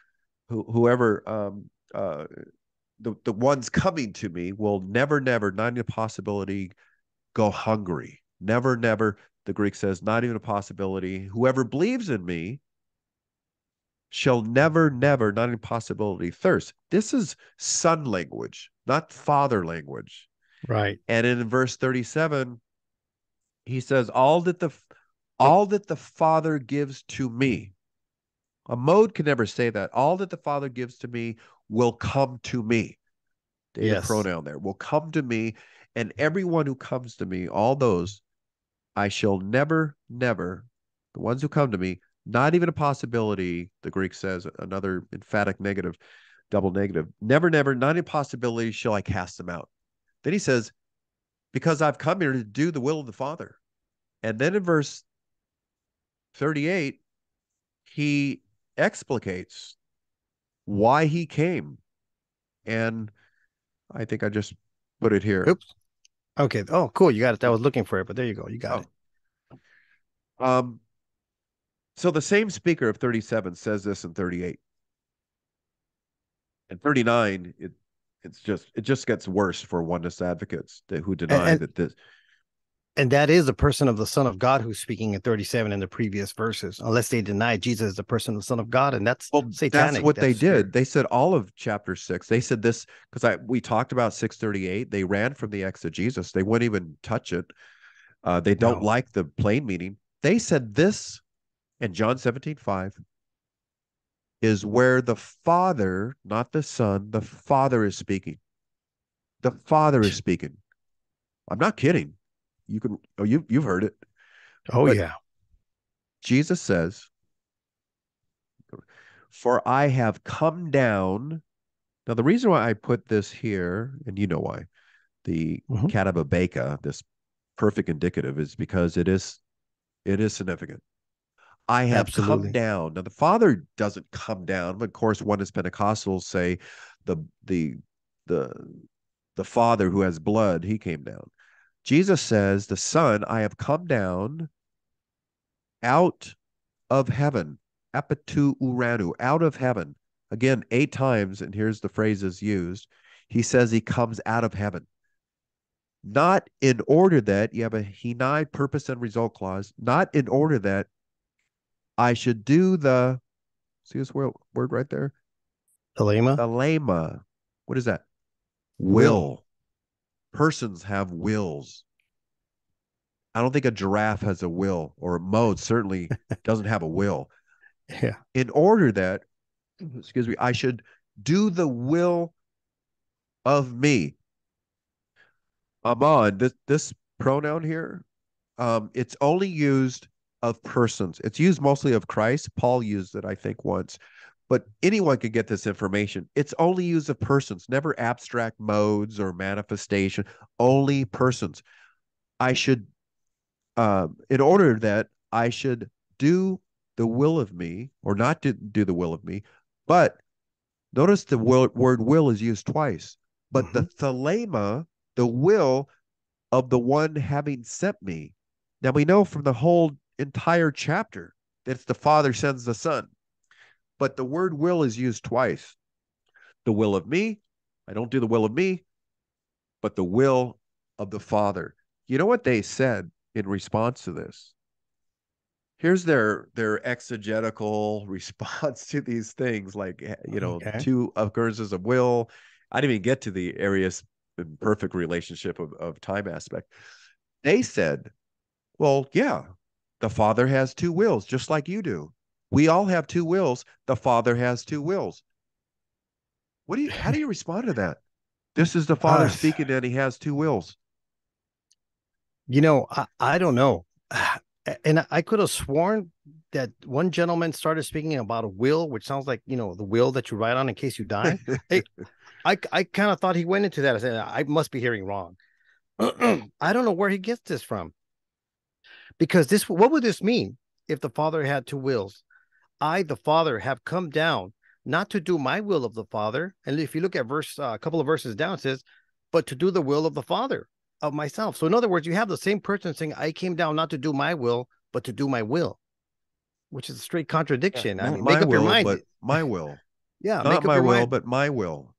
the ones coming to me will never, never, not even a possibility, go hungry. Never, never." The Greek says, "Not even a possibility. Whoever believes in me shall never, never, not even possibility, thirst." This is Son language, not Father language. Right. And in verse 37, he says, all that the Father gives to me. A mode can never say that. All that the Father gives to me will come to me. Dative Yes. pronoun there, will come to me. And everyone who comes to me, all those, I shall never, never, the ones who come to me, not even a possibility, the Greek says, another emphatic negative, double negative, never, never, not a possibility shall I cast them out. Then he says, because I've come here to do the will of the Father. And then in verse 38, he explicates why he came. And I think I just put it here. Oops. Okay. Oh, cool. You got it. I was looking for it, but there you go. You got Oh, it. um, so the same speaker of 37 says this in 38. And 39, it just gets worse for oneness advocates who And, deny and that this. and that is the person of the Son of God who's speaking in 37 in the previous verses, unless they deny Jesus is the person of the Son of God, and that's Well, that's satanic. what they That's spirit. did. They said all of chapter 6. They said this because we talked about 638. They ran from the exegesis. They wouldn't even touch it. They don't No. like the plain meaning. They said this in John 17:5 is where the Father, not the Son, the Father is speaking. The Father is speaking. I'm not kidding. You've heard it. Oh But yeah. Jesus says, "For I have come down." Now, the reason why I put this here, and you know why, the Hmm. katababeka, this perfect indicative, is because it is significant. I have come Absolutely. down. Now, the Father doesn't come down, but of course, one is Pentecostals say the the the the Father who has blood, he came down. Jesus says, the Son, I have come down out of heaven, apetu uranu, out of heaven. Again, 8 times, and here's the phrases used. He says he comes out of heaven. Not in order that you have a hinai purpose and result clause, not in order that I should do see this word right there? Thelema The lema. What is that? will. Will. Persons have wills. I don't think a giraffe has a will, or a mode certainly doesn't have a will. Yeah. In order that, excuse me, I should do the will of me. Amon, this pronoun here, it's only used of persons. It's used mostly of Christ. Paul used it, I think, once. But anyone can get this information. It's only used of persons, never abstract modes or manifestation, only persons. I should, in order that I should do the will of me, or not do the will of me, but notice the word will is used twice. But the Mm-hmm. thelema, the will of the one having sent me. Now we know from the whole entire chapter that it's the Father sends the Son, but the word will is used twice. The will of me, I don't do the will of me, but the will of the Father. You know what they said in response to this? Here's their exegetical response to these things, like Okay. two occurrences of will. I didn't even get to the areas perfect relationship of time aspect. They said, well, yeah, the Father has two wills, just like you do. We all have two wills. The Father has two wills. How do you respond to that? This is the Father Uh, speaking and he has two wills. I don't know. And I could have sworn that one gentleman started speaking about a will, which sounds like, the will that you write on in case you die. Hey, I kind of thought he went into that. I said, I must be hearing wrong. I don't know where he gets this from. Because what would this mean if the Father had two wills? I, the Father, have come down not to do my will of the Father. And if you look at a couple of verses down, it says, but to do the will of the Father of myself. So in other words, you have the same person saying, I came down not to do my will, but to do my will, which is a straight Yeah, contradiction. I not mean, make my up your will, mind. but my will. Yeah, Not make up my your will, mind. but my will.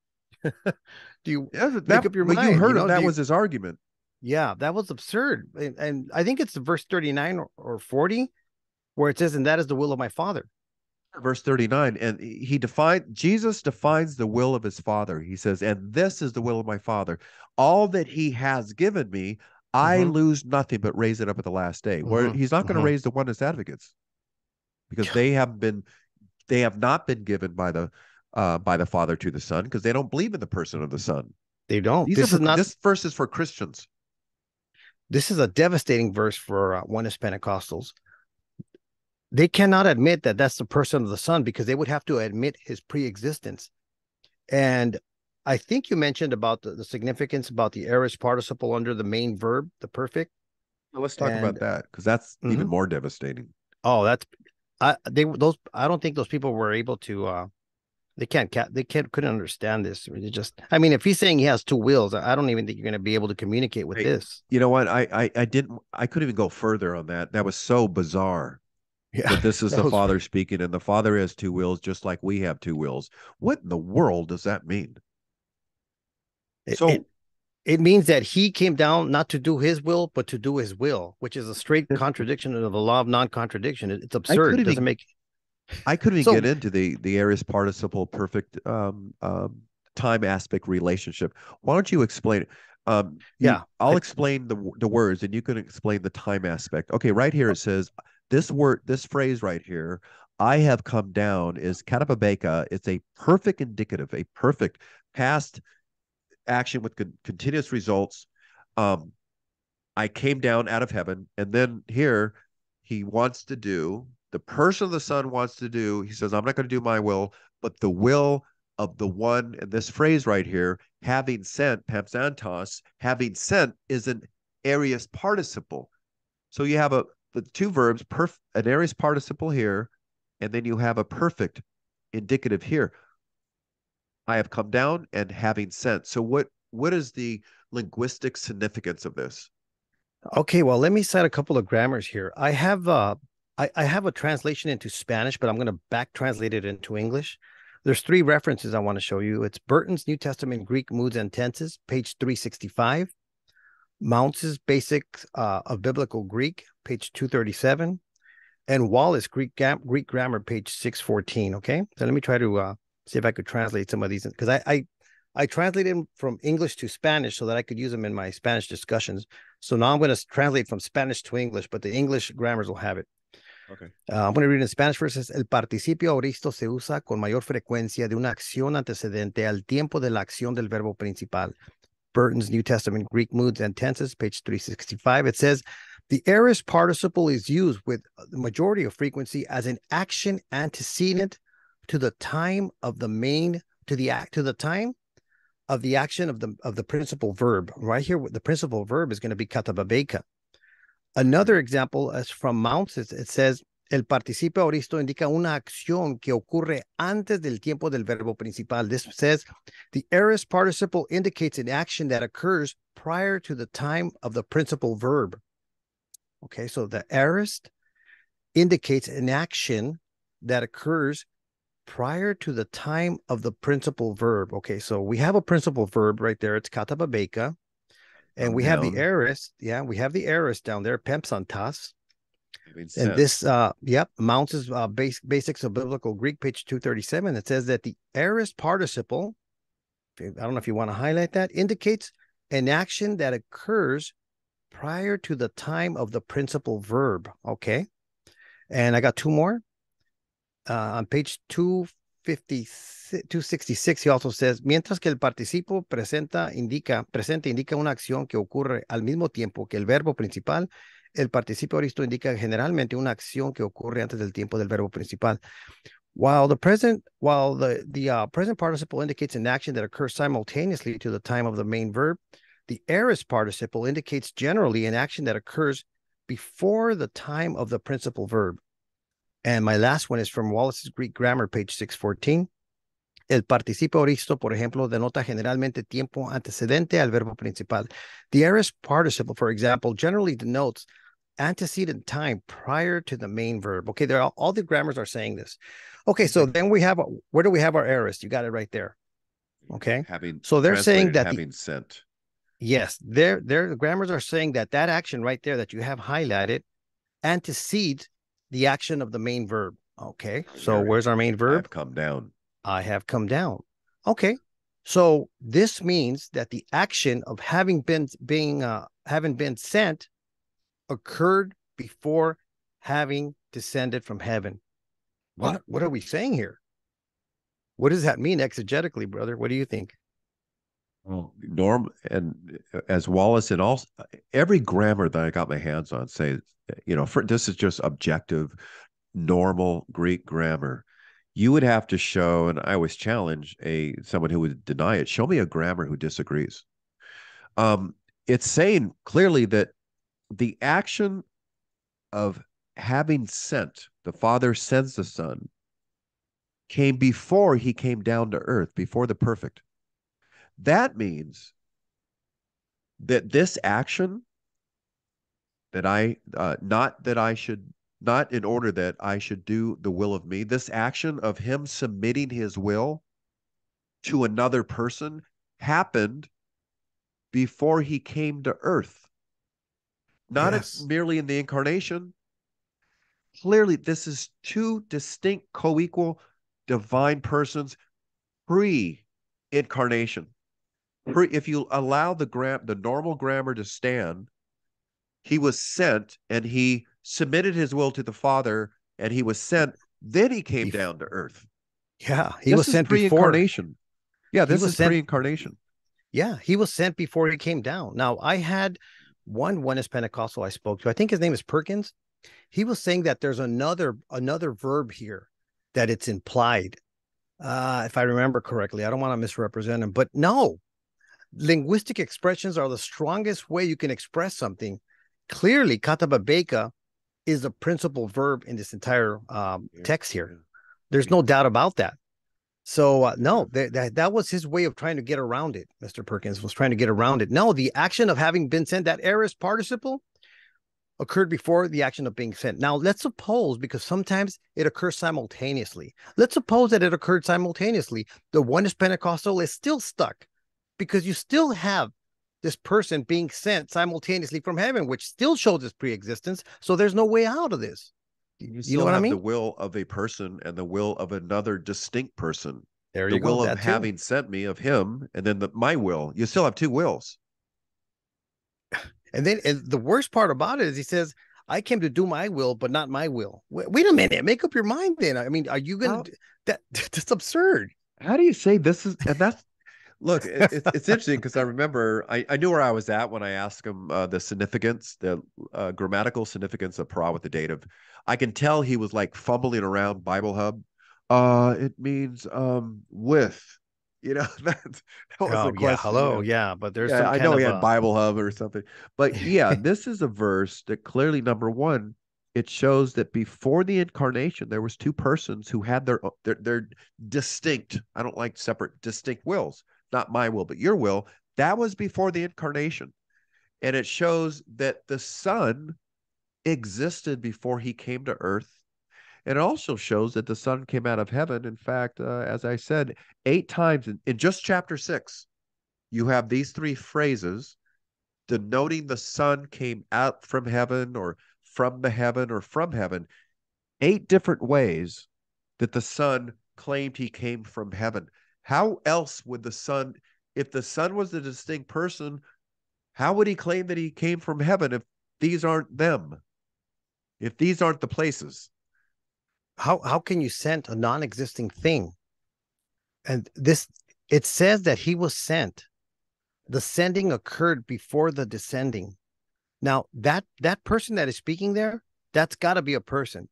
Do you Yeah, make up your but you mind? heard him. Do That you? was his argument. Yeah, that was absurd. And I think it's verse 39 or 40 where it says, and that is the will of my Father. Verse 39, and Jesus defines the will of his Father. He says, and this is the will of my Father. All that he has given me, I Mm-hmm, lose nothing but raise it up at the last day. Where mm-hmm, he's not going to mm-hmm. raise the oneness advocates because they have not been given by the Father to the Son because they don't believe in the person of the Son. They don't. These are for this verse is for Christians. This is a devastating verse for oneness Pentecostals. They cannot admit that that's the person of the Son because they would have to admit his pre-existence. And I think you mentioned about the significance about the aorist participle under the main verb, the perfect. Well, let's talk And about that because that's even mhm. more devastating. Oh, that's I don't think those people were able to they couldn't understand this. I mean, if he's saying he has two wills, I don't even think you're going to be able to communicate with Hey, this. you know what? I couldn't even go further on that. That was so bizarre Yeah, that this is that the was Father speaking, and the Father has two wills, just like we have two wills. What in the world does that mean? it, it So it means that he came down not to do his will, but to do his will, which is a straight contradiction of the law of non-contradiction. It's I absurd. It couldn't doesn't even make I couldn't even get so. into the aorist participle perfect time aspect relationship. Why don't you explain it? Yeah, I'll explain the words, and you can explain the time aspect. Okay, right here it says this phrase right here, "I have come down," is katababeka. It's a perfect indicative, a perfect past action with continuous results. Um, I came down out of heaven. And then here he wants to do, the person of the Son wants to do, he says, I'm not going to do my will, but the will of the one, and this phrase right here, having sent, pamxantos, having sent is an aorist participle. So you have the two verbs, an aorist participle here, and then you have a perfect indicative here. I have come down and having sent. So what is the linguistic significance of this? Okay, well, let me cite a couple of grammars here. I have a translation into Spanish, but I'm going to back translate it into English. There's three references I want to show you. It's Burton's New Testament Greek Moods and Tenses, page 365. Mounce's Basics of Biblical Greek, page 237. And Wallace Greek Grammar, page 614. Okay, so let me try to see if I could translate some of these because I translated them from English to Spanish so that I could use them in my Spanish discussions. So now I'm going to translate from Spanish to English, but the English grammars will have it. Okay. I'm going to read in Spanish verses. El participio auristo se usa con mayor frecuencia de una acción antecedente al tiempo de la acción del verbo principal. Burton's New Testament Greek Moods and Tenses, page 365. It says, the aorist participle is used with the majority of frequency as an action antecedent to the time of the main, to the time of the action of the principal verb. Right here, the principal verb is going to be katababeka. Another example is from Mounts. It says, el participio aoristo indica una acción que ocurre antes del tiempo del verbo principal. This says, the aorist participle indicates an action that occurs prior to the time of the principal verb. Okay, so the aorist indicates an action that occurs prior to the time of the principal verb. Okay, so we have a principal verb right there. It's katababeka. And we have the aorist. Yeah, we have the aorist down there, pempsantas. And this, Mounts is Basics of Biblical Greek, page 237. It says that the aorist participle, I don't know if you want to highlight that, indicates an action that occurs prior to the time of the principal verb. Okay. And I got two more. On page 266, he also says, mientras que el participo presente indica una acción que ocurre al mismo tiempo que el verbo principal, el participio aoristo indica generalmente una acción que ocurre antes del tiempo del verbo principal. While the present participle indicates an action that occurs simultaneously to the time of the main verb, the aorist participle indicates generally an action that occurs before the time of the principal verb. And my last one is from Wallace's Greek Grammar, page 614. El participio aoristo, por ejemplo, denota generalmente tiempo antecedente al verbo principal. The aorist participle, for example, generally denotes antecedent time prior to the main verb. Okay, all the grammars are saying this. Okay, so then we have, where do we have our aorist? You got it right there. Okay, so they're saying that having sent. Yes, the grammars are saying that action right there that you have highlighted antecedes the action of the main verb. Okay, so where's our main verb? I've come down. I have come down. Okay, so this means that the action of having been sent occurred before having descended from heaven. What are we saying here? What does that mean exegetically, brother? What do you think? Well, Norm, and as Wallace and all every grammar that I got my hands on say, this is just objective, normal Greek grammar. You would have to show, and I always challenge someone who would deny it, show me a grammar who disagrees. It's saying clearly that the action of having sent, the Father sends the Son, came before he came down to earth, before the perfect. That means that this action that not in order that I should do the will of me, this action of him submitting his will to another person happened before he came to earth. Not merely in the incarnation. Clearly, this is two distinct, co-equal divine persons pre-incarnation. If you allow the normal grammar to stand, he was sent and he submitted his will to the Father and he was sent, then he came down to earth. Yeah, he was sent pre-incarnation. Yeah, this is pre-incarnation. Yeah, he was sent before he came down. Now, I had one Oneness Pentecostal I spoke to. I think his name is Perkins. He was saying that there's another verb here, that it's implied. If I remember correctly, I don't want to misrepresent him, but no. Linguistic expressions are the strongest way you can express something. Clearly, katababeka is the principal verb in this entire text here. There's no doubt about that. So no, that was his way of trying to get around it. Mr. Perkins was trying to get around it. No, the action of having been sent, that aorist participle, occurred before the action of being sent. Now, let's suppose, because sometimes it occurs simultaneously. Let's suppose that it occurred simultaneously. The Oneness Pentecostal is still stuck because you still have this person being sent simultaneously from heaven, which still shows his pre-existence. So there's no way out of this. You know what I mean? The will of a person and the will of another distinct person. There you go. The will of having sent me, of him, and then my will. You still have two wills. And then the worst part about it is he says, I came to do my will, but not my will. Wait a minute. Make up your mind then. I mean, are you going to... That's absurd. How do you say this is... And that's... Look, it's interesting because I remember I knew where I was at when I asked him the significance, the grammatical significance of pra with the dative. I can tell he was like fumbling around Bible Hub. It means with, that was Oh a yeah, question, hello, yeah, but there's Yeah, some I kind know he of had Bible Hub or something. But yeah, this is a verse that clearly, number one, it shows that before the incarnation, there was two persons who had their distinct, I don't like separate, distinct wills, not my will, but your will. That was before the incarnation. And it shows that the Son existed before he came to earth. And it also shows that the Son came out of heaven. In fact, as I said, 8 times in just chapter 6, you have these three phrases denoting the Son came out from heaven or from the heaven or from heaven. 8 different ways that the Son claimed he came from heaven. How else would the Son, if the Son was a distinct person, how would he claim that he came from heaven if these aren't them? If these aren't the places? how can you send a non-existing thing? And this, it says that he was sent. The sending occurred before the descending. Now that person that is speaking there, that's got to be a person.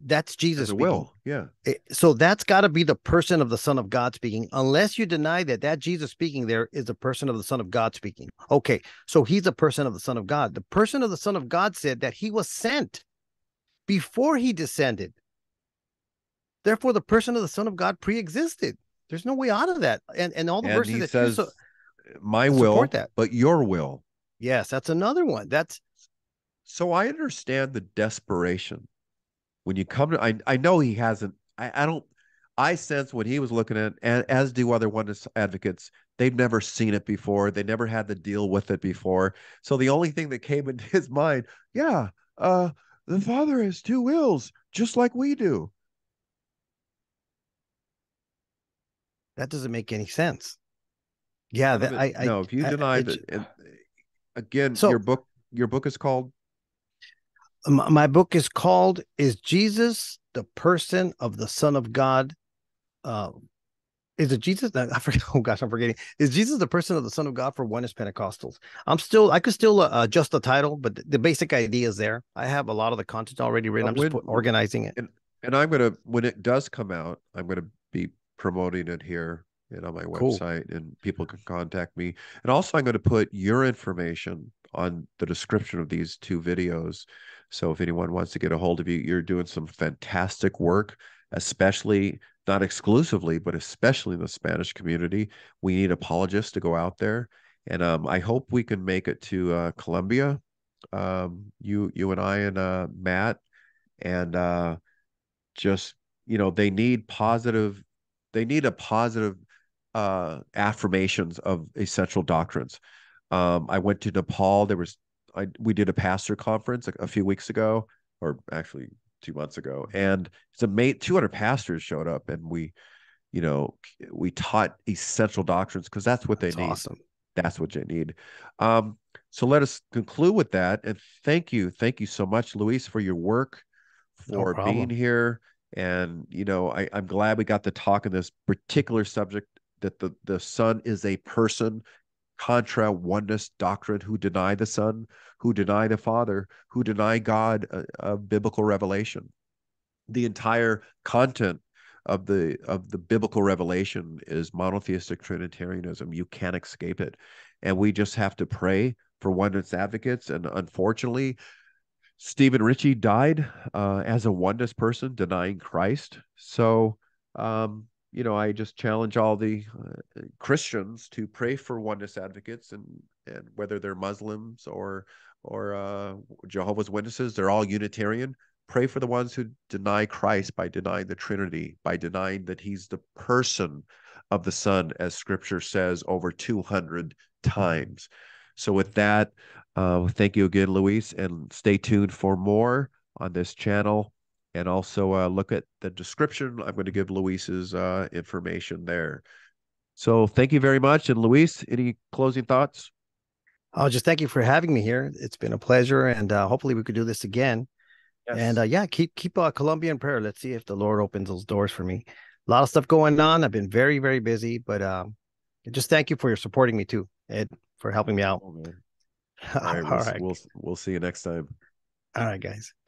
That's Jesus As a speaking. will, yeah. So that's got to be the person of the Son of God speaking, unless you deny that Jesus speaking there is the person of the Son of God speaking. Okay, so he's a person of the Son of God. The person of the Son of God said that he was sent before he descended. Therefore, the person of the Son of God pre-existed. There's no way out of that. And all the And verses he that you says, my support will, that. but your will. Yes, that's another one. That's So I understand the desperation when you come to, I know he hasn't, I don't, I sense what he was looking at, and as do other oneness advocates, they've never seen it before. They never had to deal with it before. So the only thing that came into his mind, yeah, uh, the Father has two wills, just like we do. that doesn't make any sense. Yeah, None of that it. No, if you deny it, that, and again, so your book is called. my book is called "Is Jesus the Person of the Son of God?" Uh, is it Jesus? I forget. Oh gosh, I'm forgetting. Is Jesus the person of the Son of God for Oneness Pentecostals? I could still adjust the title, but the basic idea is there. I have a lot of the content already written. I'm just When organizing it. and and I'm gonna when it does come out, I'm gonna be promoting it here and on my Cool. website, and people can contact me. And also, I'm going to put your information on the description of these 2 videos. So if anyone wants to get a hold of you, you're doing some fantastic work, especially not exclusively, but especially in the Spanish community. We need apologists to go out there, and I hope we can make it to Columbia. You and I and Matt and just they need a positive affirmations of essential doctrines. I went to Nepal. We did a pastor conference a few weeks ago, or actually 2 months ago, and it's amazing. 200 pastors showed up, and you know we taught essential doctrines because that's what they That's need. awesome. That's what they need. um, so let us conclude with that, and thank you so much, Luis, for your work, No for being problem. here. And I'm glad we got to talk on this particular subject, that the Son is a person, contra oneness doctrine, who deny the Son, who deny the Father, who deny God of biblical revelation. The entire content of the biblical revelation is monotheistic Trinitarianism. You can't escape it, and we just have to pray for oneness advocates. And unfortunately, Stephen Ritchie died as a oneness person denying Christ. So, I just challenge all the Christians to pray for oneness advocates, and whether they're Muslims or Jehovah's Witnesses, they're all Unitarian. Pray for the ones who deny Christ by denying the Trinity, by denying that He's the person of the Son, as Scripture says over 200 times. So, with that, thank you again, Luis, and stay tuned for more on this channel. And also look at the description. I'm going to give Luis's information there. So thank you very much. And Luis, any closing thoughts? I'll just thank you for having me here. It's been a pleasure, and hopefully we could do this again. And Yes. yeah, keep Columbia in prayer. Let's see if the Lord opens those doors for me. A lot of stuff going on. I've been very busy, but Just thank you for supporting me too, Ed, for helping me out. Oh, man. All right, All right. we'll see you next time. All right, guys.